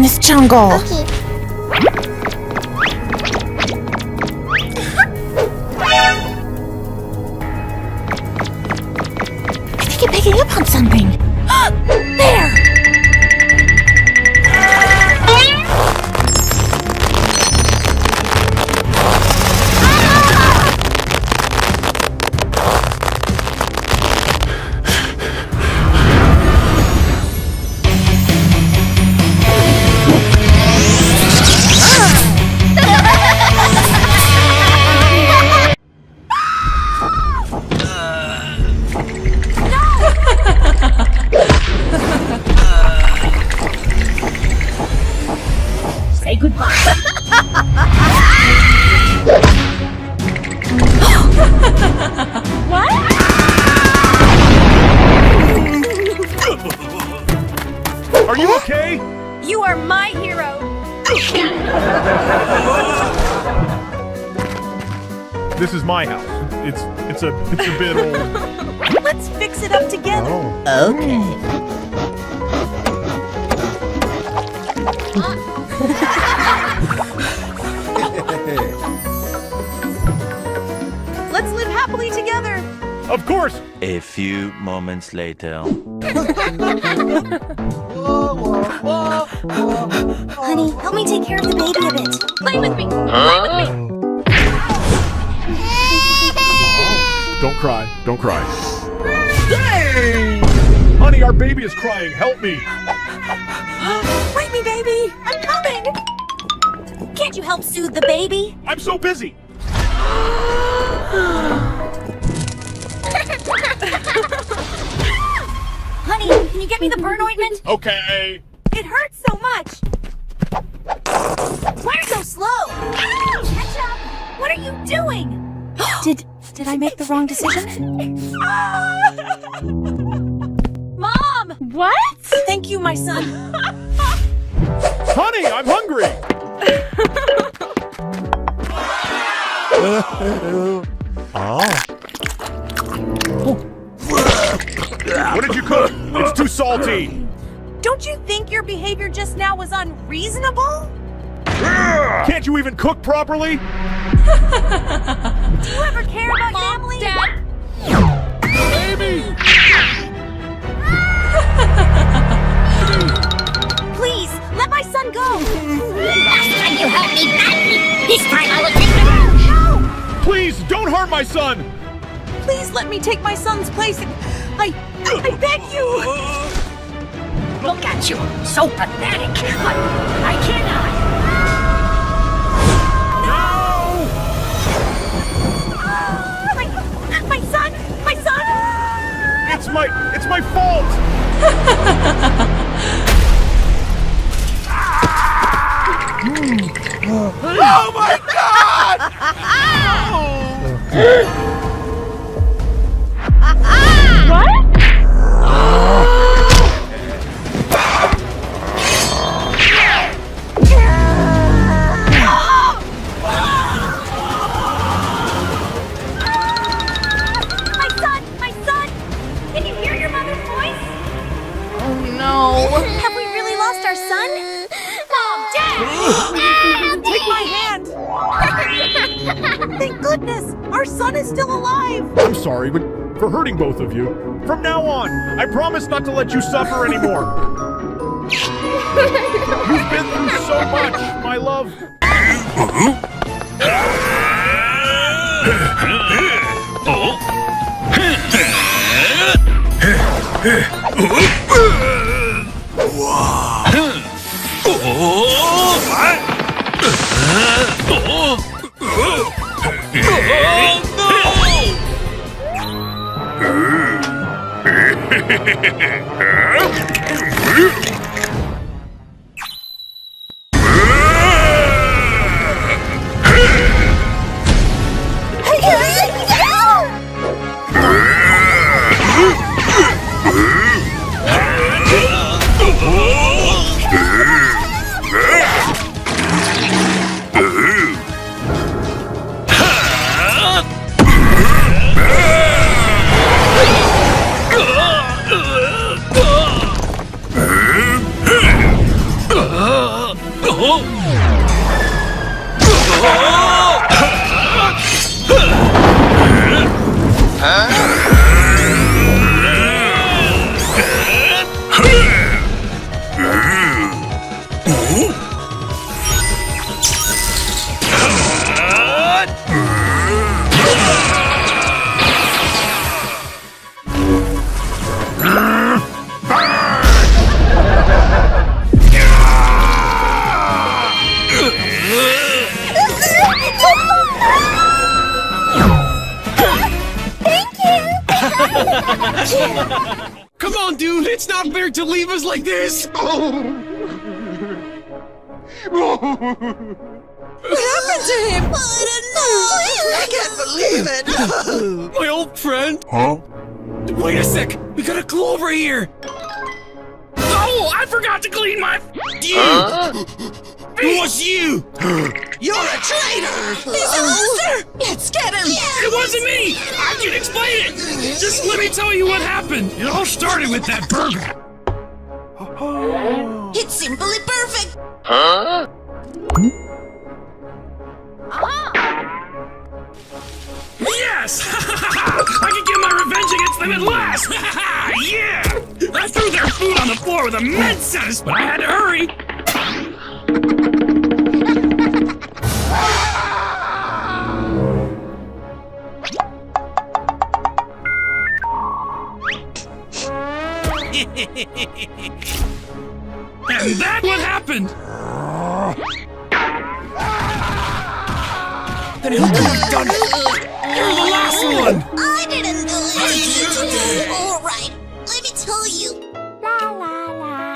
this jungle. Okay. I think you're picking up on something. There! Say goodbye. What? Are you okay? You are my hero. This is my house. It's a bit old. Let's fix it up together. Okay. Let's live happily together. Of course. A few moments later. Honey, help me take care of the baby a bit. Play with me. Play with me. Don't cry. Don't cry. Dang! Honey, our baby is crying. Help me. Wait me, baby. I'm coming. Can't you help soothe the baby? I'm so busy. Honey, can you get me the burn ointment? Okay. It hurts so much. Why are you so slow? Catch up! What are you doing? Did I make the wrong decision? Mom! What? Thank you, my son. Honey, I'm hungry. What did you cook? It's too salty. Don't you think your behavior just now was unreasonable? Can't you even cook properly? Do you ever care about family? Dad. Baby! Please, let my son go. Last time you helped me badly. This time I will take the revenge. No! Please, don't harm my son! Please let me take my son's place. I beg you. Look at you, so pathetic. But I cannot. My son! My son! It's my fault! Oh my God! My son! Can you hear your mother's voice? Oh no! Have we really lost our son? Mom, Dad! Take my hand! Thank goodness! Our son is still alive! I'm sorry, but for hurting both of you. From now on, I promise not to let you suffer anymore. You've been through so much, my love. Come on, dude. It's not fair to leave us like this. What happened to him? I don't know. I can't believe it. My old friend. Huh? Wait a sec. We got a clue over here. Oh, I forgot to clean my. It was you. You're a traitor. He's a monster. Let's get him. It wasn't me. I can explain it. Just let me tell you what happened. It all started with that burger. It's simply perfect. Yes! I can get my revenge against them at last! Yeah! I threw their food on the floor with immense satisfaction, but I had to hurry. And that's what happened! Then who could have done it? You're the last one! I didn't do it. All right, let me tell you. La la la.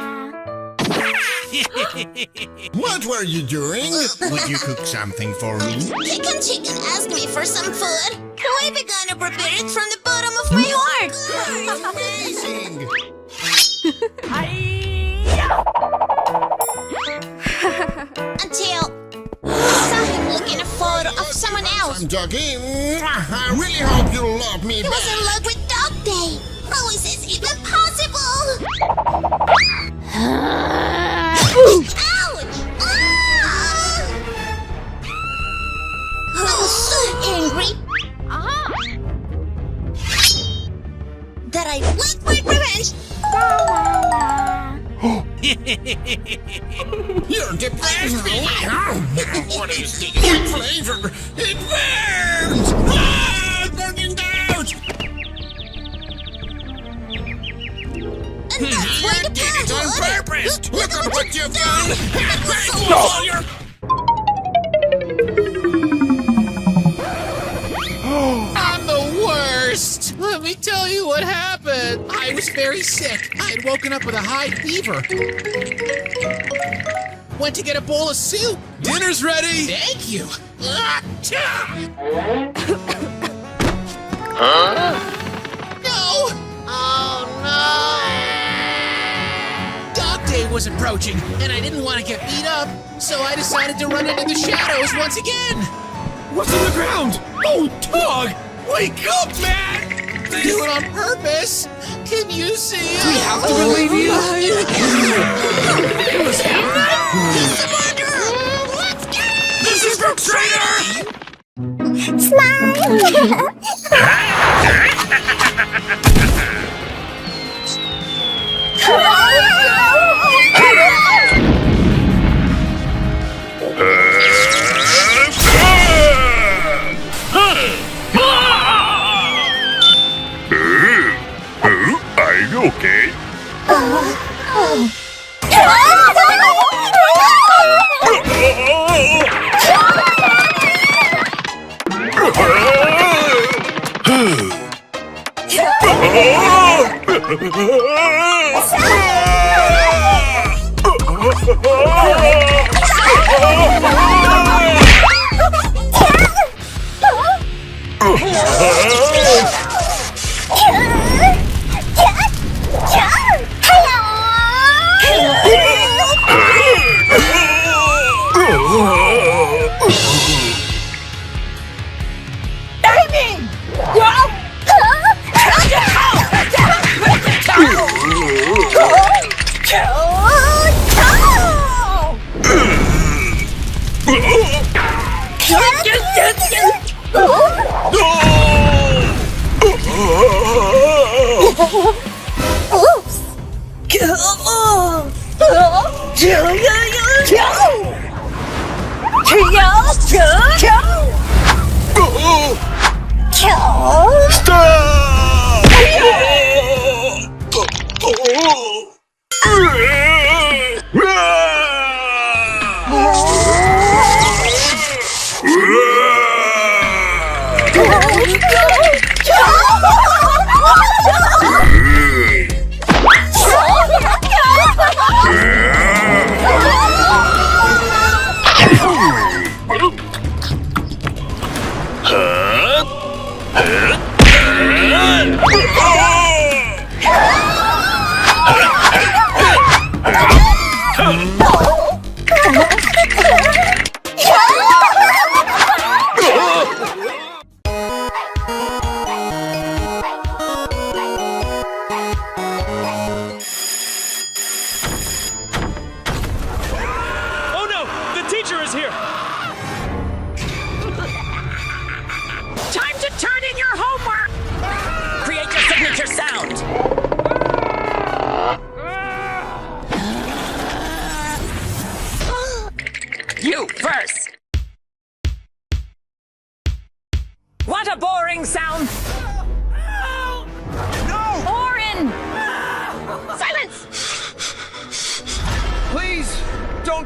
What were you doing? Would you cook something for me? Chicken asked me for some food. I'm gonna prepare it from the bottom of my heart. Amazing! Until I saw him looking a photo of someone else. I'm joking. I really hope you love me He back. was in love with Dog Day. How is this even possible? Ouch! Ah! I was so angry that I went for revenge. You're depressed me. What is the flavor? It burns! Ah, it's burning out! And that's why the You did it on purpose! Look at what you've done! I'm the worst! Let me tell you what happened. I was very sick. I had woken up with a high fever. Went to get a bowl of soup. Dinner's ready! Thank you. No! Oh no! Dog Day was approaching, and I didn't want to get beat up, so I decided to run into the shadows once again. What's on the ground? Oh, Dog! Wake up, man! Do it on purpose. Can you see it? We have to believe you! It was him then? He's the murderer! Let's get him! This is the traitor! Are you okay?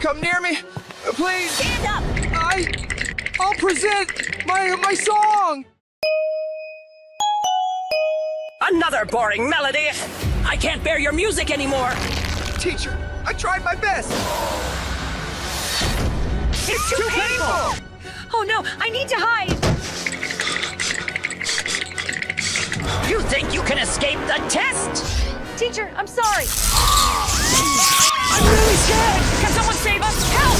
come near me. Please. Stand up! I'll present my song. Another boring melody! I can't bear your music anymore! Teacher, I tried my best. It's too painful! Oh no, I need to hide! You think you can escape the test? Teacher, I'm sorry! I'm really scared! Can someone save us? Help!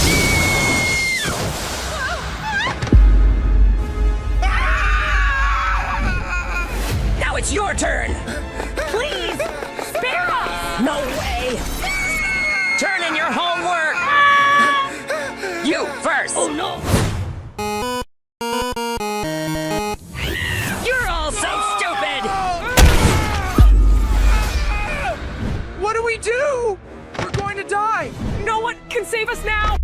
Now it's your turn! Please! Spare us! No way! Turn in your homework! You first! Oh no! You're all so stupid! What do we do? We're going to die. No one can save us now!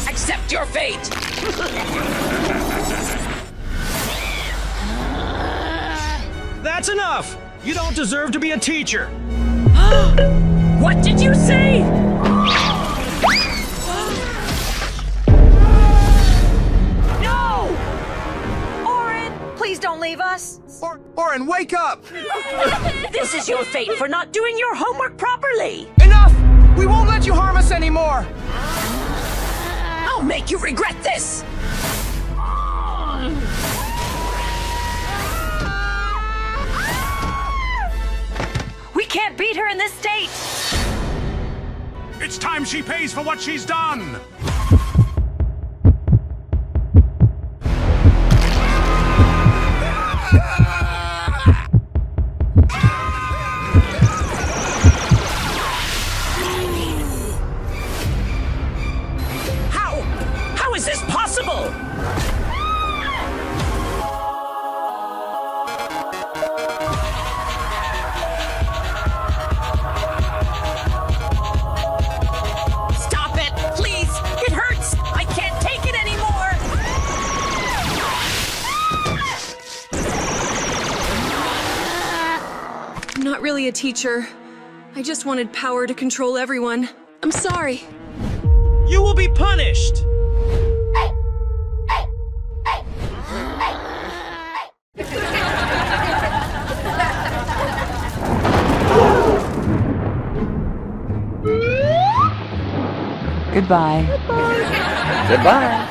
Accept your fate! That's enough! You don't deserve to be a teacher! What did you say? No! Orin, please don't leave us. Orin, wake up! This is your fate for not doing your homework properly! Enough! We won't let you harm us anymore. I'll make you regret this! We can't beat her in this state! It's time she pays for what she's done! How is this possible? Stop it, please! It hurts! I can't take it anymore! I'm not really a teacher. I just wanted power to control everyone. I'm sorry. You will be punished! Goodbye. Goodbye.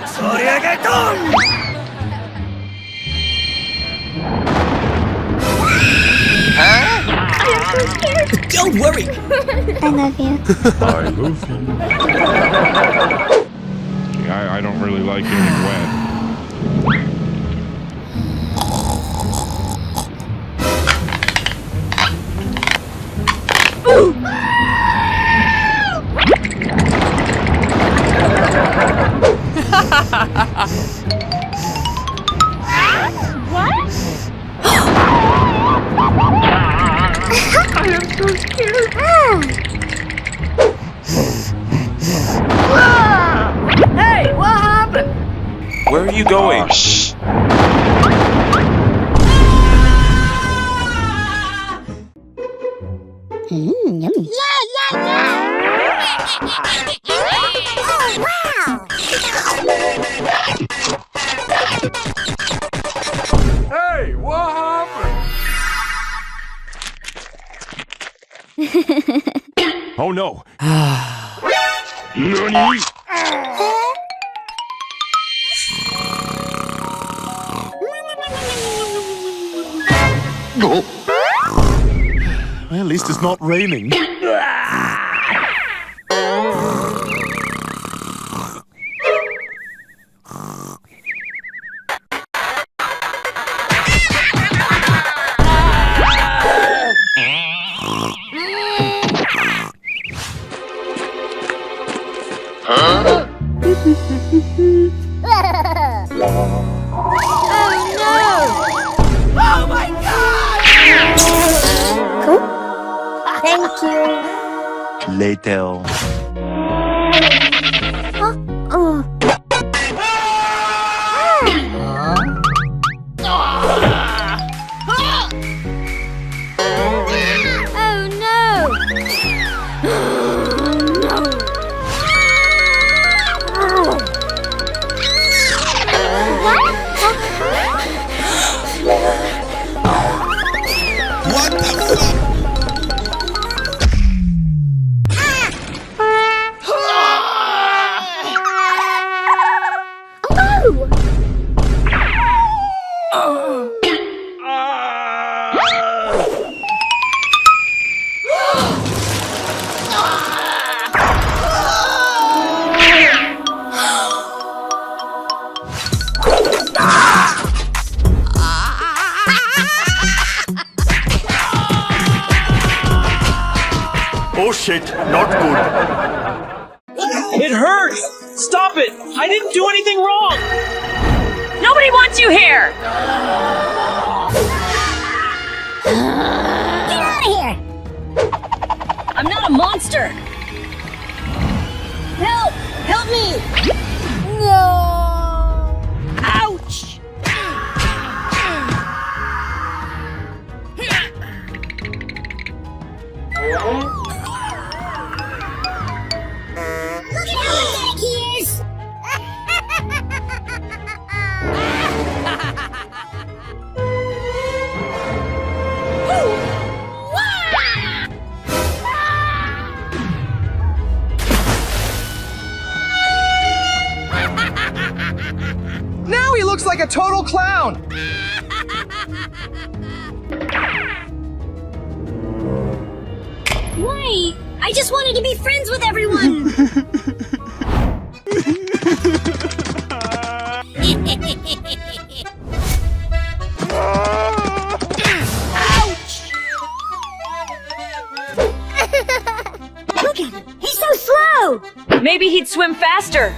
Don't worry! I love you. I love you. I don't really like getting wet. I am so scared. Hey, what happened? Where are you going? Yummy. Oh, wow. Hey, what happened? Oh no. Nani? Well, at least it's not raining. Oh my god! Cool. Thank you. Later. Oh no! Oh shit, not good. It hurts! Stop it! I didn't do anything wrong! Nobody wants you here! Get out of here! I'm not a monster! Help! Help me! No! Ouch! Look at how pathetic he is! Now he looks like a total clown! Why? I just wanted to be friends with everyone! Ouch! Look at him! He's so slow! Maybe he'd swim faster.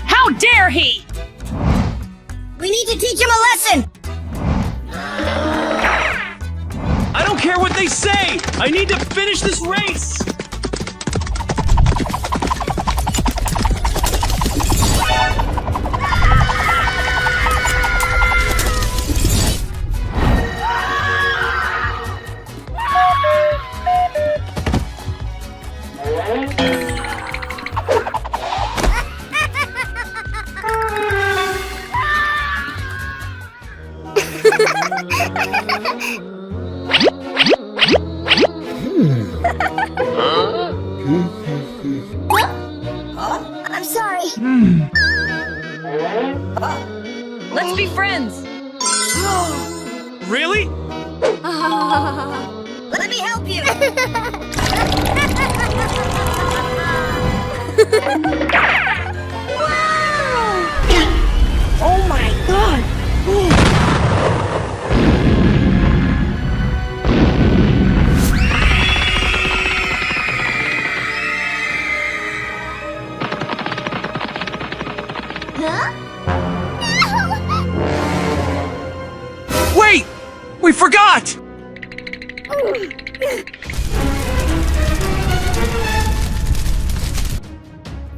How dare he! We need to teach him a lesson! I don't care what they say! I need to finish this race! I'm sorry. Let's be friends. Really? Let me help you. Oh my god! Wait! We forgot!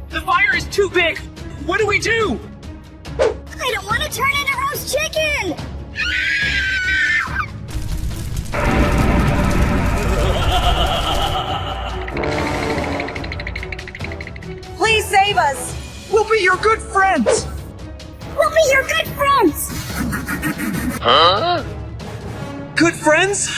The fire is too big! What do we do? I don't want to turn into roast chicken! Please save us! We'll be your good friends! We'll be your good friends! Good friends?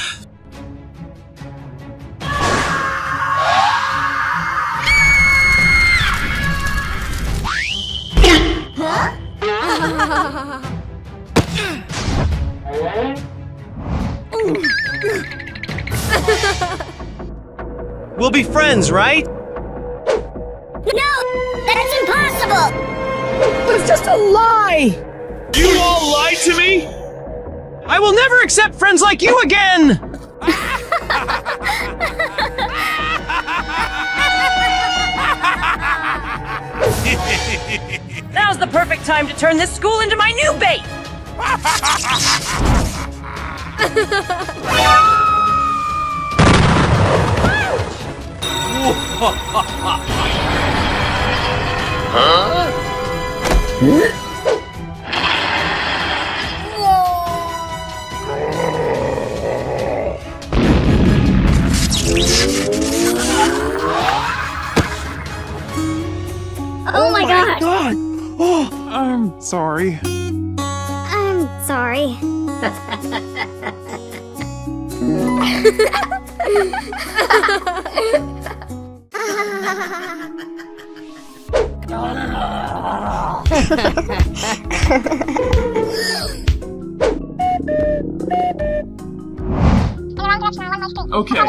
We'll be friends, right? No! That's impossible! It's just a lie! You all lied to me? I will never accept friends like you again! Now's the perfect time to turn this school into my new bait! Oh my god! Oh, I'm sorry. I'm sorry. Okay.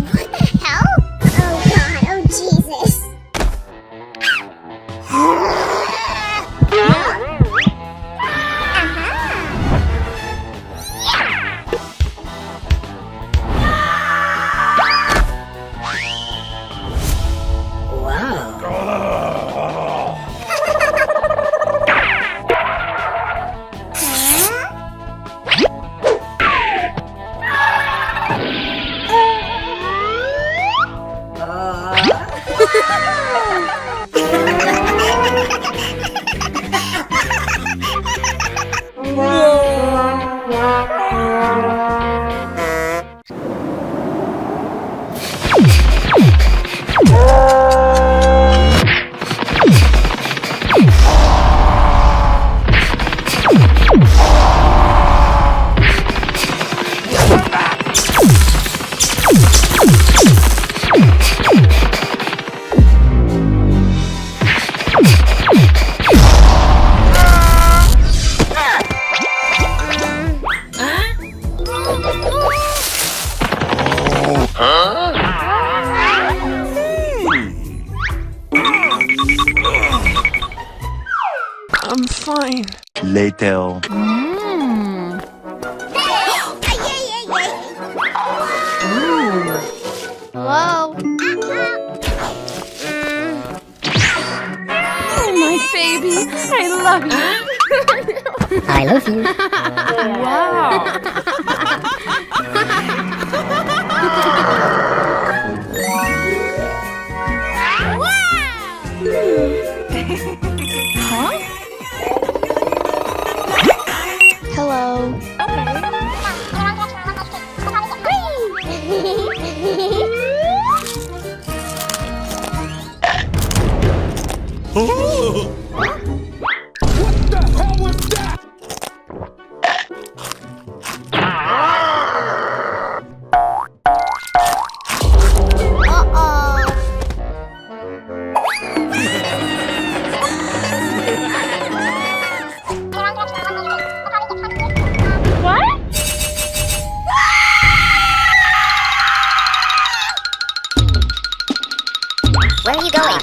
What the hell? Oh god, oh Jesus. I'm fine. Later. Hello? Oh, my baby. I love you. I love you. Huh? Hello. Where are you going?